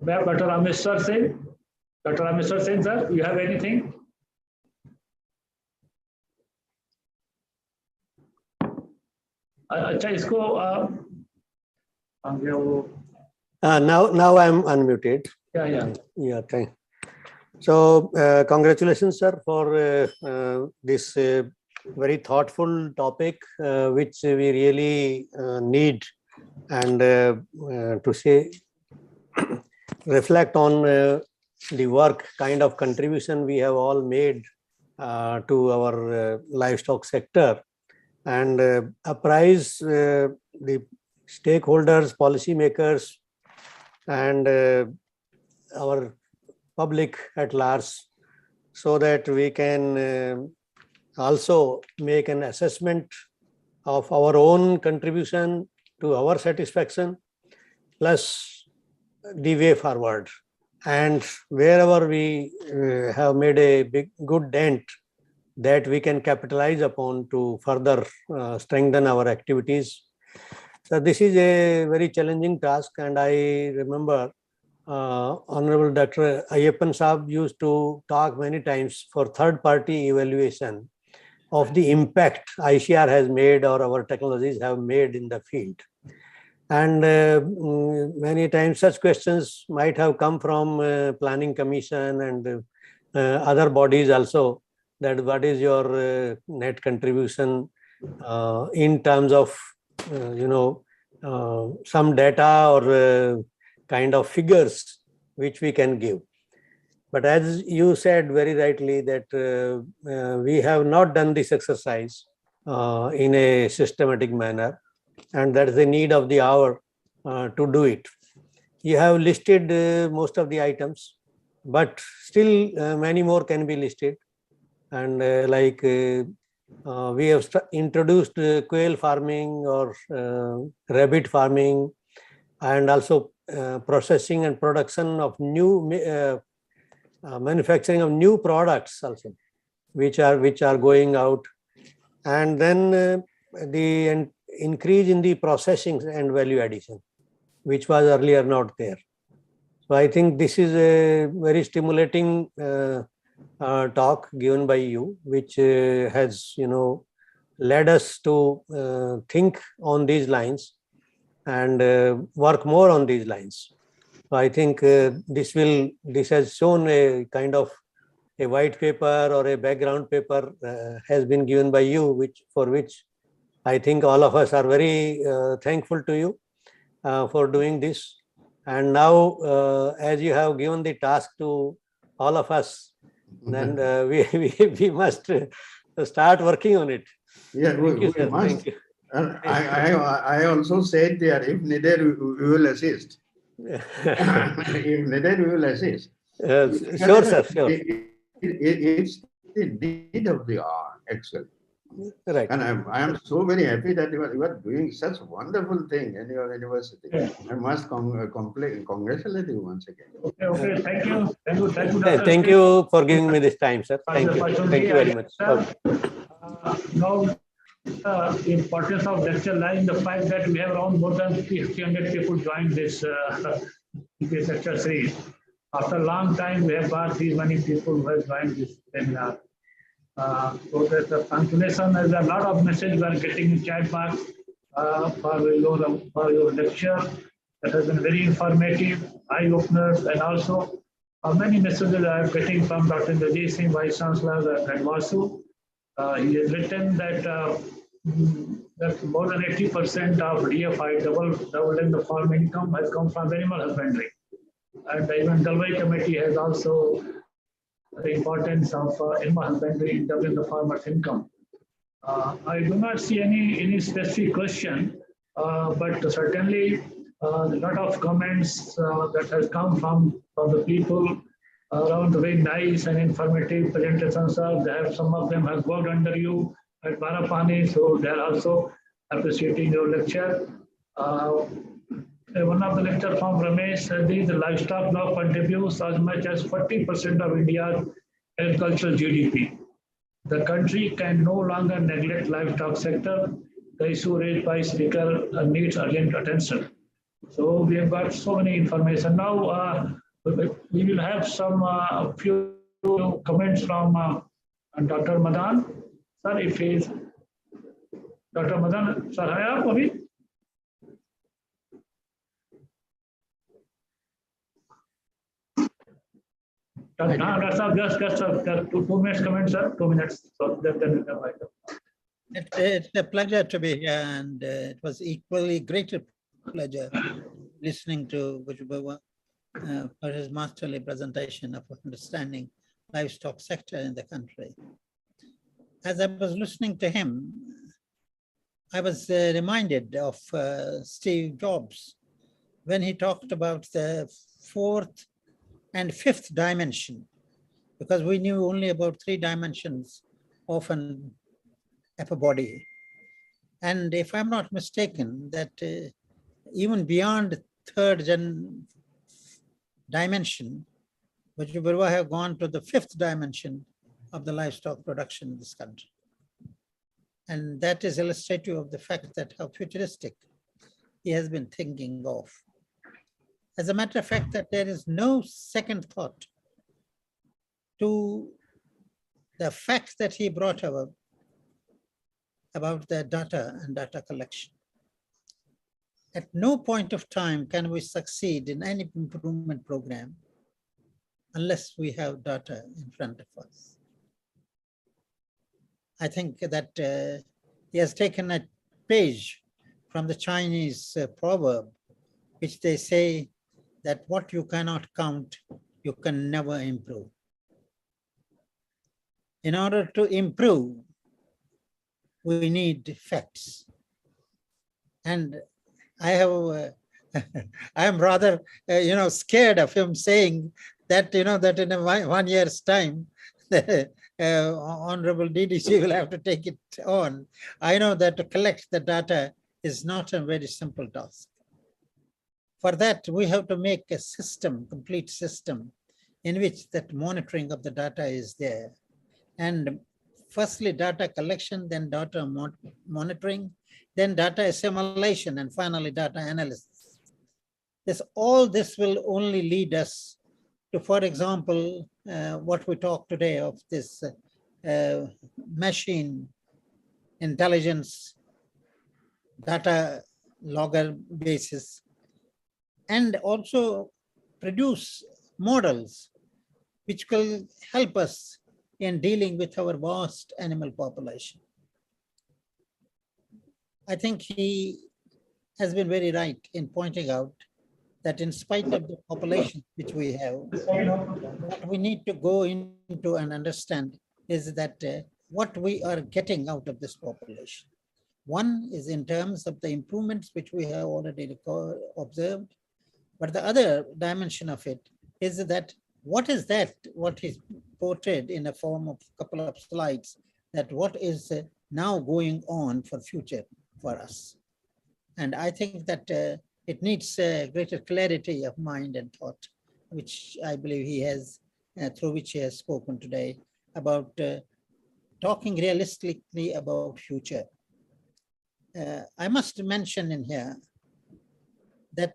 Dr. Ameshwar Singh. Dr. Ameshwar Singh, sir, you have anything? अच्छा इसको now I'm unmuted. Yeah, thank. So congratulations, sir, for this very thoughtful topic, which we really need and to say reflect on the work kind of contribution we have all made to our livestock sector, and apprise the stakeholders, policymakers, and our public at large, so that we can also make an assessment of our own contribution to our satisfaction, plus the way forward. And wherever we have made a good dent, that we can capitalize upon to further strengthen our activities. So this is a very challenging task, and I remember Honorable Dr. Ayyappan Saab used to talk many times for third-party evaluation of the impact ICAR has made or our technologies have made in the field. And many times such questions might have come from Planning Commission and other bodies also, that what is your net contribution in terms of, some data or kind of figures which we can give. But as you said very rightly that we have not done this exercise in a systematic manner, and that is the need of the hour to do it. You have listed most of the items, but still many more can be listed. And we have introduced quail farming or rabbit farming, and also processing and production of new manufacturing of new products also, which are going out, and then the increase in the processing and value addition, which was earlier not there. So I think this is a very stimulating talk given by you, which has led us to think on these lines and work more on these lines. So I think this has shown a kind of a white paper or a background paper has been given by you, for which I think all of us are very thankful to you for doing this. And now, as you have given the task to all of us, then we must start working on it. Yeah, we must. Thank you. I also said there, if needed, we will assist. If needed, we will assist. Sure, sir. Sure. It's the need of the hour, actually. Right. And I am so very happy that you are doing such a wonderful thing in your university. I must congratulate you once again. Okay. Thank you. Thank you for giving me this time, sir. Thank you. Thank you very much. Now, the importance of lecture lies in the fact that we have around more than 300 people joined this lecture series. After a long time, we have got these many people who have joined this seminar. So there's a continuation. There's a lot of messages we are getting in chat box for your lecture. That has been very informative, eye-openers, and also many messages I am getting from Dr. Rajesh Singh, Vice Chancellor at Vasu. He has written that more than 80% of DFI, doubling the farm income, has come from animal husbandry. And even Dalwai Committee has also the importance of animal husbandry in doubling the farmer's income. I do not see any specific question, but certainly a lot of comments that has come from the people around the very nice and informative presentations. Some of them have worked under you at Barapani, so they are also appreciating your lecture. One of the lecture from Ramesh said the livestock now contributes as much as 40% of India's agricultural GDP. The country can no longer neglect livestock sector. The issue raised by speaker needs urgent attention. So we have got so many information. Now we will have some few comments from Dr. Madan. Sir, if he is Dr. Madan, sir, hai aap abhi? Just 2 minutes comment, sir. 2 minutes. So then it's a pleasure to be here, and it was equally great pleasure listening to Bujbawa. for his masterly presentation of understanding livestock sector in the country. As I was listening to him, I was reminded of Steve Jobs when he talked about the fourth and fifth dimension, because we knew only about 3 dimensions often of a body. And if I'm not mistaken, that even beyond third dimension, which we will have gone to the 5th dimension of the livestock production in this country. And that is illustrative of the fact that how futuristic he has been thinking of. As a matter of fact, that there is no second thought to the fact that he brought about the data and data collection. At no point of time can we succeed in any improvement program unless we have data in front of us. I think that he has taken a page from the Chinese proverb, which they say that what you cannot count, you can never improve. In order to improve, we need facts. And I have, I am rather, scared of him saying that, that in 1 year's time, Honorable DDC will have to take it on. I know that to collect the data is not a very simple task. For that, we have to make a system, complete system, in which that monitoring of the data is there. And firstly, data collection, then data monitoring, then data assimilation, and finally data analysis. All this will only lead us to, for example, what we talk today of this machine intelligence data logger basis, and also produce models which will help us in dealing with our vast animal population. I think he has been very right in pointing out that in spite of the population which we have, what we need to go into and understand is that what we are getting out of this population. One is in terms of the improvements which we have already observed, but the other dimension of it is that what is portrayed in a form of a couple of slides, that what is now going on for future for us. And I think that it needs greater clarity of mind and thought, which I believe he has, through which he has spoken today, about talking realistically about future. I must mention in here that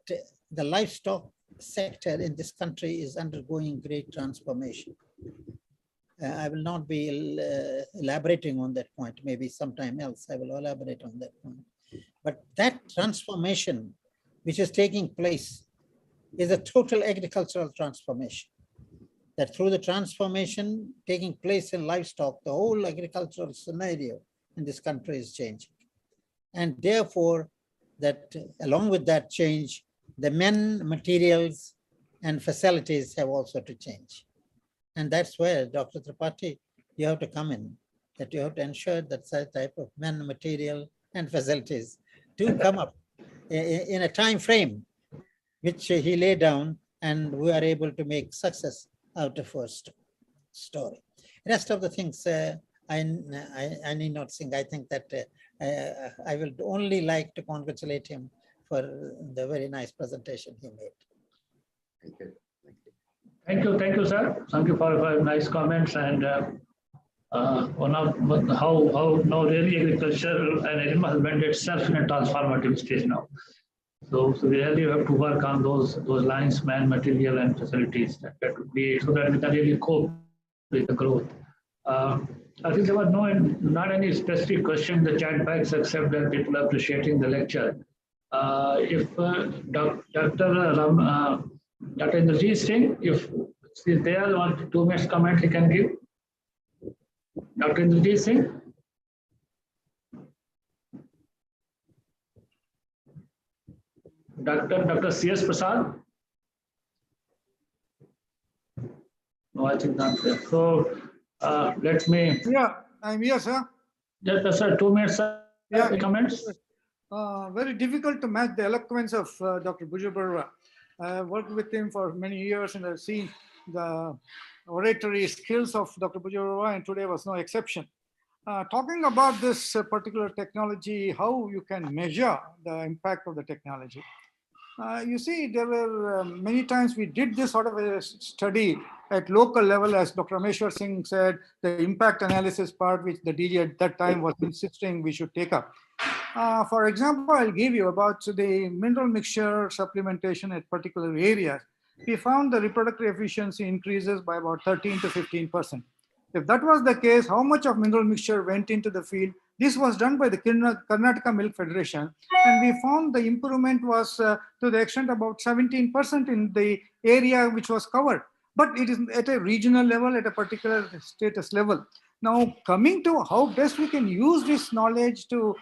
the livestock sector in this country is undergoing great transformation. I will not be elaborating on that point. Maybe sometime else I will elaborate on that point. But that transformation which is taking place is a total agricultural transformation. That through the transformation taking place in livestock, the whole agricultural scenario in this country is changing. And therefore, that along with that change, the men, materials, and facilities have also to change. And that's where, Dr. Tripathi, you have to come in, that you have to ensure that such type of men, material, and facilities do come up in a time frame which he laid down, and we are able to make success out of our story. Rest of the things I need not sing. I think that I will only like to congratulate him for the very nice presentation he made. Thank you. Thank you, sir. Thank you for nice comments, and on how now really agriculture and animal husbandry itself in a transformative stage now. So we really have to work on those lines, man, material, and facilities that would be, so that we can really cope with the growth. I think there was not any specific question in the chat box, except that people are appreciating the lecture. If Dr. Indrajit Singh, if he's there, want 2 minutes comment he can give. Dr. Indrajit Singh. Dr. C.S. Prasad. No, I think not there. So let me. Yeah, I'm here, sir. Just sir, 2 minutes. Sir. Yeah. Any comments? Very difficult to match the eloquence of Dr. Bujur Barua. I worked with him for many years and I've seen the oratory skills of Dr. Bujur Barua, and today was no exception. Talking about this particular technology, how you can measure the impact of the technology. You see, there were many times we did this sort of a study at local level, as Dr. Rameshwar Singh said, the impact analysis part, which the DG at that time was insisting we should take up. For example, I'll give you about the mineral mixture supplementation at particular areas. We found the reproductive efficiency increases by about 13 to 15%. If that was the case, how much of mineral mixture went into the field? This was done by the Karnataka Milk Federation, and we found the improvement was to the extent about 17% in the area which was covered. But it is at a regional level, at a particular status level. Now, coming to how best we can use this knowledge to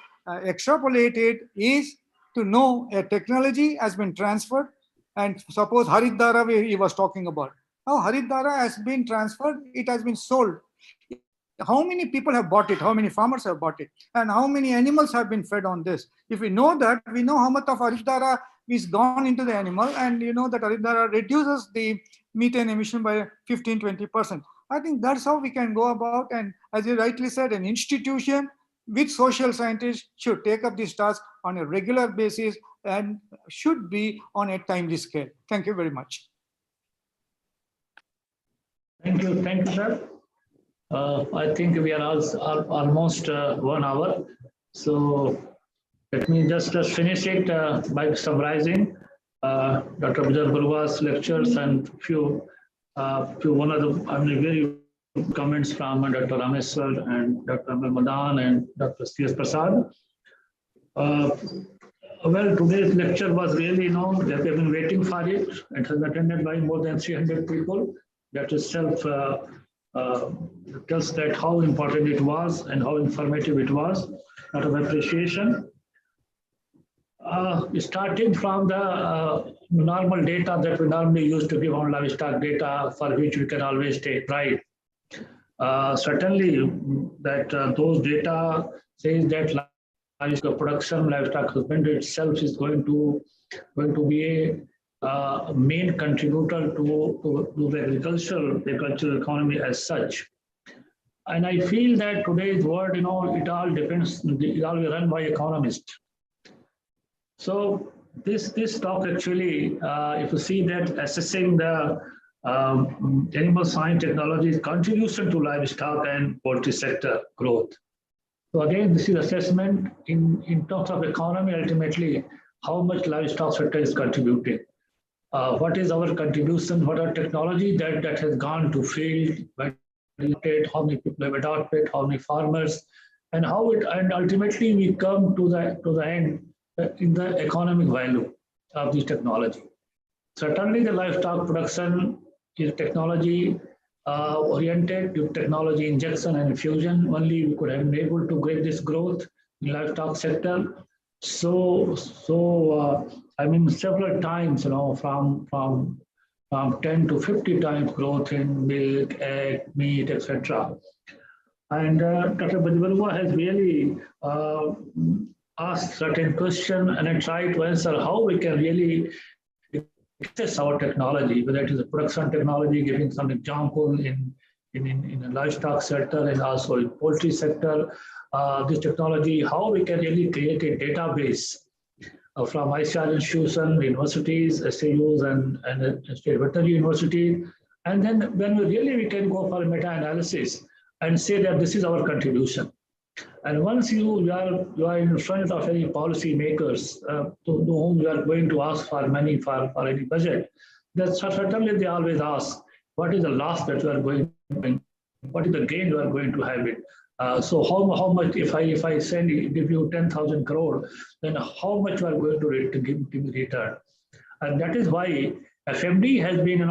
extrapolate it is to know a technology has been transferred, and suppose Haridara he was talking about. Now Haridara has been transferred, it has been sold. How many people have bought it? How many farmers have bought it? And how many animals have been fed on this? If we know that, we know how much of Haridara is gone into the animal, and you know that Haridara reduces the methane emission by 15-20%. I think that's how we can go about, and as you rightly said, an institution with social scientists should take up this task on a regular basis and should be on a timely scale. Thank you very much. Thank you, sir. I think we are almost 1 hour. So let me just finish it by summarizing Dr. Bujur Barua's lectures and one of the very comments from Dr. Rameshwar and Dr. Madan and Dr. C.S. Prasad. Well, today's lecture was really, they have been waiting for it. It has been attended by more than 300 people. That itself tells that how important it was and how informative it was. Out of appreciation. Starting from the normal data that we normally use to give on livestock data, for which we can always take pride. Certainly, that those data says that livestock production, livestock husbandry itself is going to be a main contributor to the agricultural economy as such. And I feel that today's world, it all depends, it all will run by economists. So this talk actually, if you see that assessing the animal science technology's contribution to livestock and poultry sector growth. So again, this is assessment in terms of economy, ultimately, how much livestock sector is contributing. What is our contribution, what are technology that has gone to field, how many people have adopted, how many farmers, and and ultimately we come to the end in the economic value of this technology. Certainly the livestock production is technology oriented, to technology injection and infusion. Only we could have been able to get this growth in livestock sector. So I mean, several times, from 10 to 50 times growth in milk, egg, meat, etc. And Dr. Bujur Barua has really asked certain questions, and I try to answer how we can really access our technology, whether it is a production technology, giving some example in the livestock sector and also in poultry sector. This technology, how we can really create a database from ICAR institutions, universities, SAUs, and state veterinary university. And then when we can go for meta-analysis and say that this is our contribution. And once you are in front of any policy makers to whom you are going to ask for money for any budget, then certainly they always ask, what is the loss that you are going to bring? What is the gain you are going to have it? So how much, if I give you 10,000 crore, then how much you are going to give me return? And that is why FMD has been,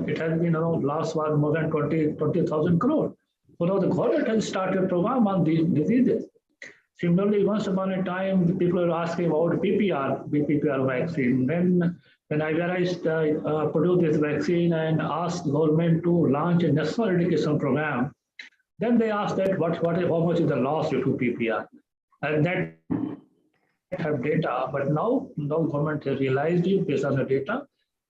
it has been, last one more than 20,000 crore. So now the government has started a program on these diseases. Similarly, once upon a time, people were asking about BPPR vaccine. Then when ICAR produced this vaccine and asked government to launch a national education program, then they asked that how much is the loss due to PPR, and that have data. But now government has realized it based on the data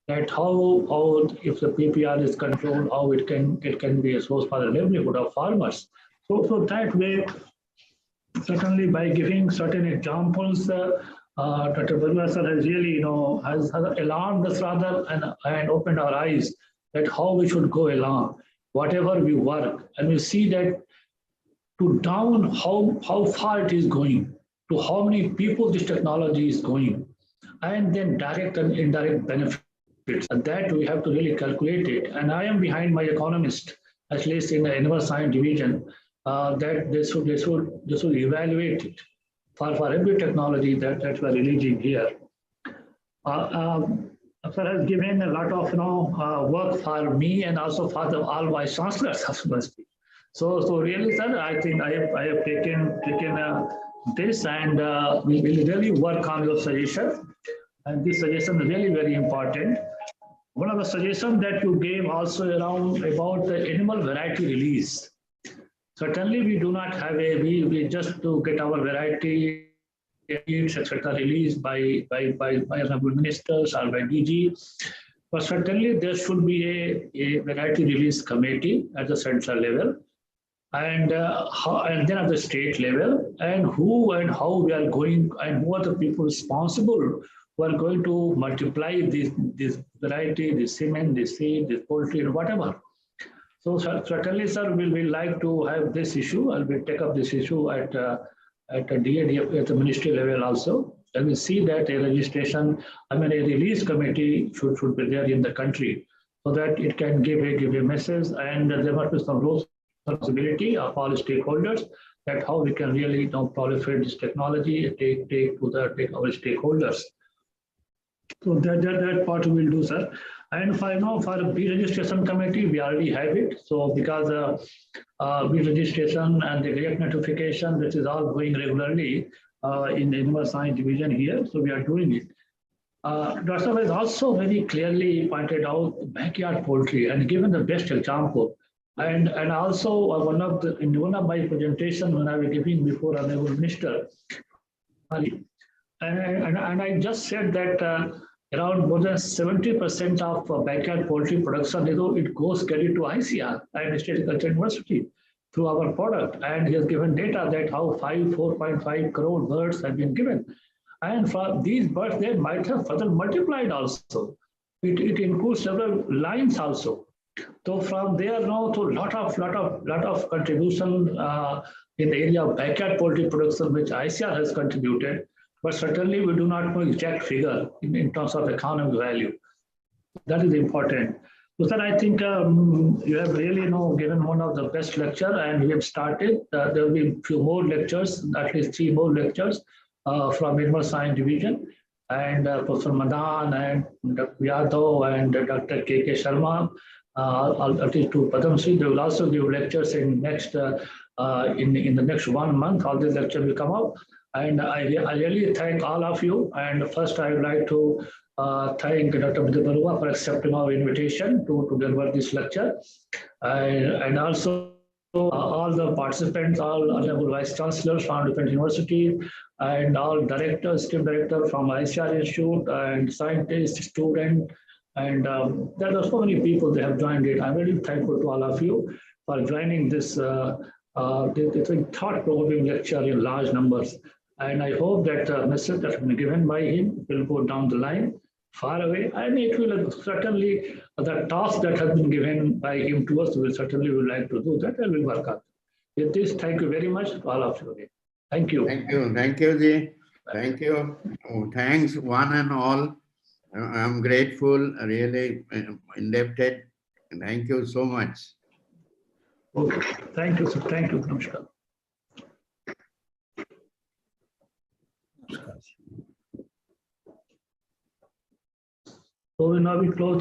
that how if the PPR is controlled, how it can be a source for the livelihood of farmers. So that way, certainly by giving certain examples, Dr. Barua sir has really, has alarmed us rather and opened our eyes that how we should go along, whatever we work, and we see that to down how far it is going, to how many people this technology is going, and then direct and indirect benefits. And that we have to really calculate it. And I am behind my economist, at least in the animal science division, that they should evaluate it for every technology that we're releasing here. Sir has given a lot of work for me and also for all vice chancellors of university. So really, sir, I think I have taken this, and we will really work on your suggestion. And this suggestion is really very important. One of the suggestions that you gave also around about the animal variety release. Certainly, we do not have we just to get our variety, etc., released by honorable ministers or by DG. But certainly, there should be a variety release committee at the central level, and then at the state level, and who and how we are going, and who are the people responsible who are going to multiply this variety, this semen, this seed, this poultry, and whatever. So certainly, sir, we will like to have this issue, and we'll take up this issue at a DAD at the ministry level also. And we see that a registration, a release committee should be there in the country, so that it can give a message, and there must be some rules responsibility of all stakeholders that how we can really proliferate this technology, take our stakeholders. So that part we will do, sir. And for the bee registration committee, we already have it. So because bee registration and the direct notification, this is all going regularly in the animal science division here. So we are doing it. Dr. has also very clearly pointed out backyard poultry and given the best example. And also in one of my presentations when I was giving before honorable minister, and I just said that around more than 70% of backyard poultry production, it goes credit to ICAR and State Agriculture University through our product. And he has given data that how 4.5 crore birds have been given. And for these birds, they might have further multiplied also. It includes several lines also. So from there now to lot of contribution in the area of backyard poultry production, which ICAR has contributed, but certainly we do not know exact figure in terms of economic value. That is important. So sir, I think you have really given one of the best lecture, and we have started. There will be a few more lectures, at least 3 more lectures from Animal Science Division, and Professor Madan and Dr. Yadav and Dr. K.K. Sharma. At least to Padam Sri, they will also give lectures in next in the next 1 month. All these lectures will come up, and I really thank all of you. And first, I would like to thank Dr. Barua for accepting our invitation to deliver this lecture, and also all the participants, all honorable vice chancellors from different universities, and all directors, team director from ICAR Institute, and scientists, students. And there are so many people that have joined it. I'm really thankful to all of you for joining this thought-provoking lecture in large numbers. And I hope that the message that has been given by him will go down the line, far away. And it will certainly, the task that has been given by him to us, we certainly would like to do that, and we'll work on. With this, thank you very much to all of you. Thank you. Thank you, Ji. Thank you. Thanks, one and all. I'm grateful, really indebted. Thank you so much. Okay. Thank you, sir. Thank you. Namaskar. So now we close.